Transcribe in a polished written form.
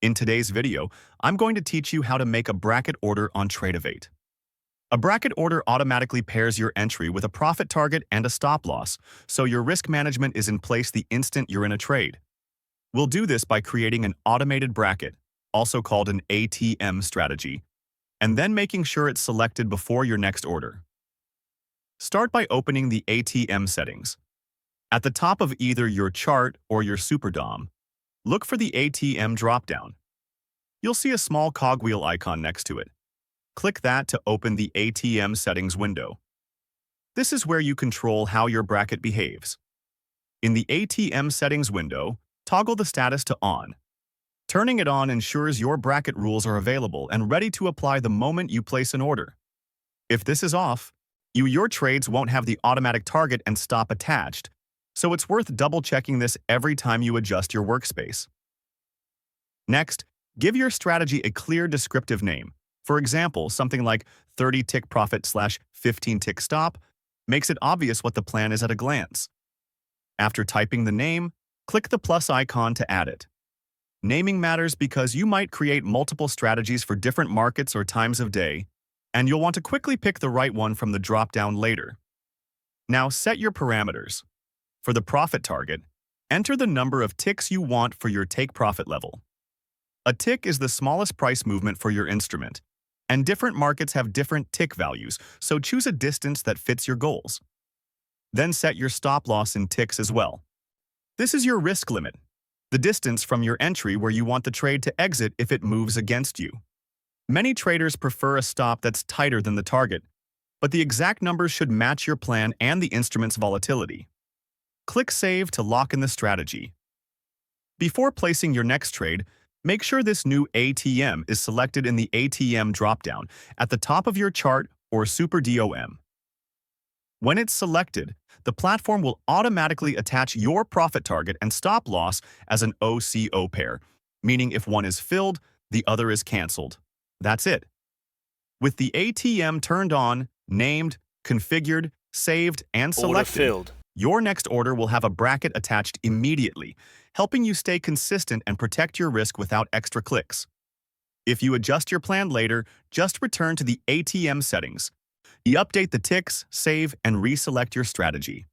In today's video, I'm going to teach you how to make a bracket order on Tradovate. A bracket order automatically pairs your entry with a profit target and a stop loss, so your risk management is in place the instant you're in a trade. We'll do this by creating an automated bracket, also called an ATM strategy, and then making sure it's selected before your next order. Start by opening the ATM settings. At the top of either your chart or your SuperDOM, look for the ATM dropdown. You'll see a small cogwheel icon next to it. Click that to open the ATM settings window. This is where you control how your bracket behaves. In the ATM settings window, toggle the status to on. Turning it on ensures your bracket rules are available and ready to apply the moment you place an order. If this is off, your trades won't have the automatic target and stop attached, so it's worth double-checking this every time you adjust your workspace. Next, give your strategy a clear descriptive name. For example, something like 30-tick profit / 15-tick stop makes it obvious what the plan is at a glance. After typing the name, click the plus icon to add it. Naming matters because you might create multiple strategies for different markets or times of day, and you'll want to quickly pick the right one from the drop-down later. Now set your parameters. For the profit target, enter the number of ticks you want for your take profit level. A tick is the smallest price movement for your instrument, and different markets have different tick values, so choose a distance that fits your goals. Then set your stop loss in ticks as well. This is your risk limit, the distance from your entry where you want the trade to exit if it moves against you. Many traders prefer a stop that's tighter than the target, but the exact numbers should match your plan and the instrument's volatility. Click Save to lock in the strategy. Before placing your next trade, make sure this new ATM is selected in the ATM dropdown at the top of your chart or SuperDOM. When it's selected, the platform will automatically attach your profit target and stop loss as an OCO pair, meaning if one is filled, the other is canceled. That's it. With the ATM turned on, named, configured, saved, and selected, your next order will have a bracket attached immediately, helping you stay consistent and protect your risk without extra clicks. If you adjust your plan later, just return to the ATM settings. You update the ticks, save, and reselect your strategy.